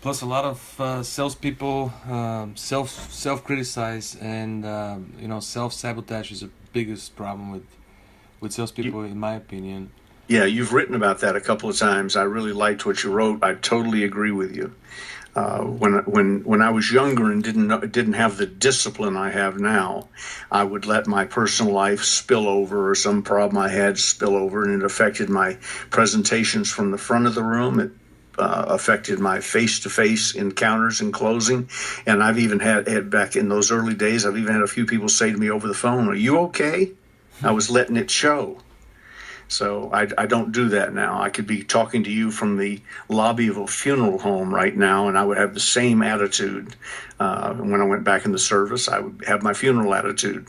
Plus, a lot of salespeople self criticize, and self sabotage is the biggest problem with salespeople, in my opinion. Yeah, you've written about that a couple of times. I really liked what you wrote. I totally agree with you. When I was younger and didn't have the discipline I have now, I would let my personal life spill over, or some problem I had spill over, and it affected my presentations from the front of the room. It affected my face-to-face encounters and closing. And I've even had back in those early days, I've even had a few people say to me over the phone, "Are you okay?" I was letting it show. So I don't do that now. I could be talking to you from the lobby of a funeral home right now, and I would have the same attitude. When I went back in the service, I would have my funeral attitude.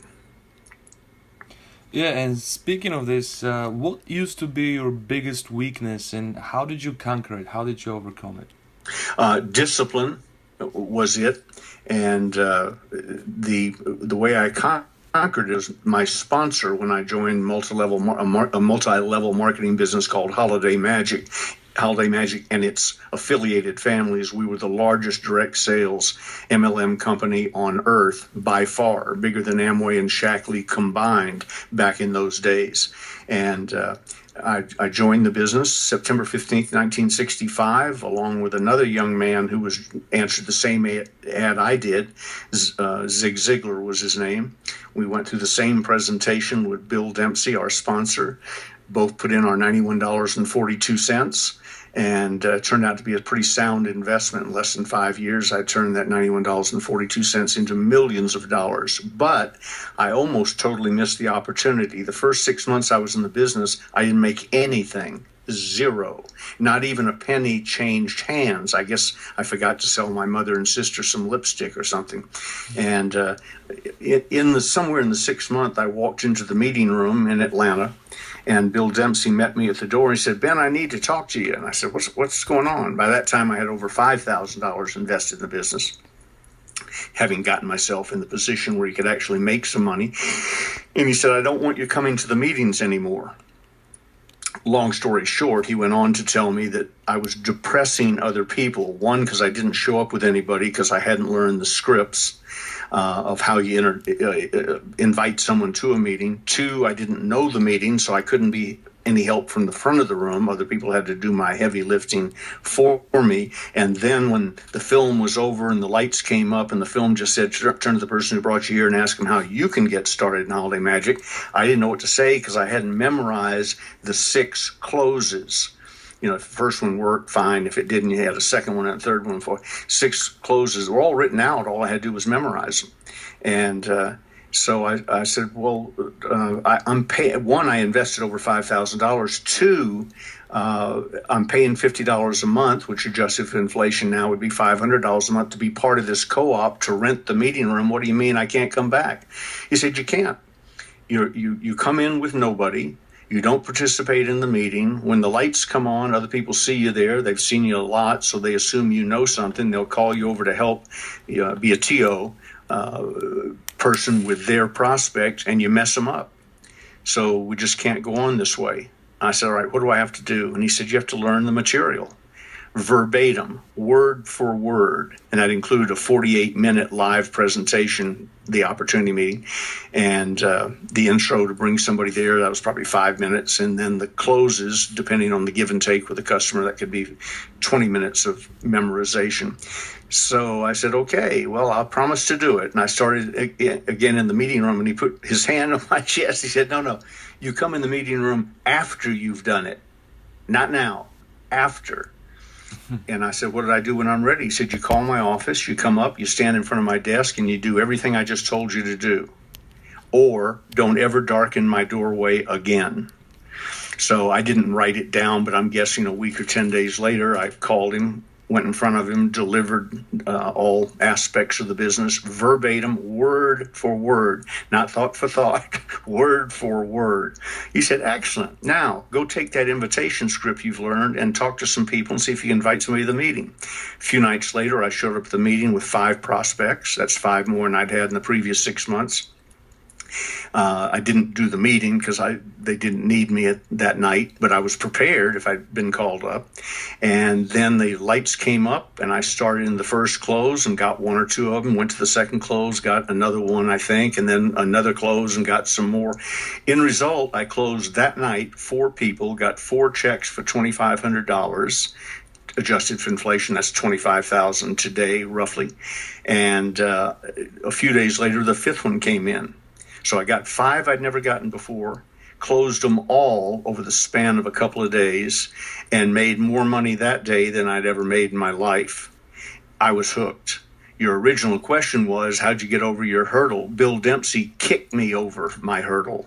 Yeah, and speaking of this, what used to be your biggest weakness, and how did you conquer it? How did you overcome it? Discipline was it, and the way I conquered is my sponsor when I joined a multi-level marketing business called Holiday Magic. Holiday Magic and its affiliated families, we were the largest direct sales MLM company on earth by far, bigger than Amway and Shackley combined back in those days. And I joined the business September 15th, 1965, along with another young man who answered the same ad I did. Zig Ziglar was his name. We went through the same presentation with Bill Dempsey, our sponsor. Both put in our $91.42, and turned out to be a pretty sound investment. In less than 5 years, I turned that $91.42 into millions of dollars. But I almost totally missed the opportunity. The first 6 months I was in the business, I didn't make anything. Zero. Not even a penny changed hands. I guess I forgot to sell my mother and sister some lipstick or something. And somewhere in the 6th month, I walked into the meeting room in Atlanta, and Bill Dempsey met me at the door. He said, "Ben, I need to talk to you." And I said, what's going on? By that time, I had over $5,000 invested in the business, having gotten myself in the position where he could actually make some money. And he said, "I don't want you coming to the meetings anymore." Long story short, he went on to tell me that I was depressing other people. One, because I didn't show up with anybody because I hadn't learned the scripts of how you invite someone to a meeting. Two, I didn't know the meeting, so I couldn't be any help from the front of the room. Other people had to do my heavy lifting for me. And then when the film was over and the lights came up and the film just said, "Turn to the person who brought you here and ask him how you can get started in Holiday Magic," I didn't know what to say because I hadn't memorized the 6 closes. If the first one worked, fine. If it didn't, you had a second one and a third one. 6 closes were all written out. All I had to do was memorize them. And so I said, well, I'm paying. One, I invested over $5,000. Two, I'm paying $50 a month, which adjusted for inflation now would be $500 a month to be part of this co-op to rent the meeting room. What do you mean I can't come back? He said, "You can't. You come in with nobody. You don't participate in the meeting. When the lights come on, other people see you there. They've seen you a lot, so they assume you know something. They'll call you over to help be a TO person with their prospect, and you mess them up. So we just can't go on this way." I said, "All right, what do I have to do?" And he said, "You have to learn the material. Verbatim, word for word." And that included a 48-minute live presentation, the opportunity meeting, and the intro to bring somebody there. That was probably 5 minutes. And then the closes, depending on the give and take with the customer, that could be 20 minutes of memorization. So I said, "Okay, well, I'll promise to do it." And I started again in the meeting room, and he put his hand on my chest. He said, no, you come in the meeting room after you've done it. Not now, after. And I said, "What did I do when I'm ready?" He said, "You call my office, you come up, you stand in front of my desk, and you do everything I just told you to do. Or don't ever darken my doorway again." So I didn't write it down, but I'm guessing a week or 10 days later, I called him, went in front of him, delivered all aspects of the business, verbatim, word for word, not thought for thought, word for word. He said, "Excellent. Now go take that invitation script you've learned and talk to some people and see if you can invite somebody to the meeting." A few nights later, I showed up at the meeting with 5 prospects. That's 5 more than I'd had in the previous 6 months. I didn't do the meeting because they didn't need me that night, but I was prepared if I'd been called up. And then the lights came up, and I started in the first close and got one or two of them, went to the second close, got another one, I think, and then another close and got some more. In result, I closed that night, 4 people, got 4 checks for $2,500. Adjusted for inflation, that's $25,000 today, roughly. And a few days later, the 5th one came in. So I got 5 I'd never gotten before, closed them all over the span of a couple of days, and made more money that day than I'd ever made in my life. I was hooked. Your original question was, how'd you get over your hurdle? Bill Dempsey kicked me over my hurdle.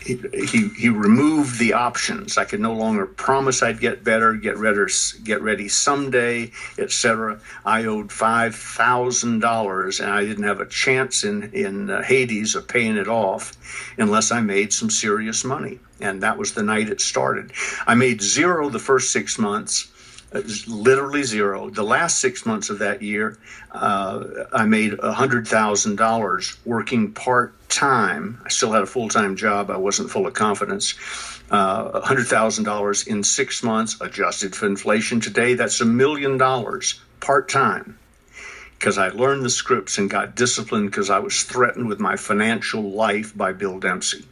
He removed the options. I could no longer promise I'd get better, get ready someday, etc. I owed $5,000, and I didn't have a chance in Hades of paying it off unless I made some serious money. And that was the night it started. I made zero the first 6 months. Literally zero. The last 6 months of that year, I made $100,000 working part-time. I still had a full-time job. I wasn't full of confidence. $100,000 in 6 months, adjusted for inflation today, that's $1 million part-time. Because I learned the scripts and got disciplined because I was threatened with my financial life by Bill Dempsey.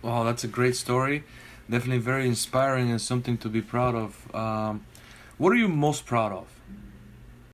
Wow, that's a great story. Definitely very inspiring and something to be proud of. What are you most proud of?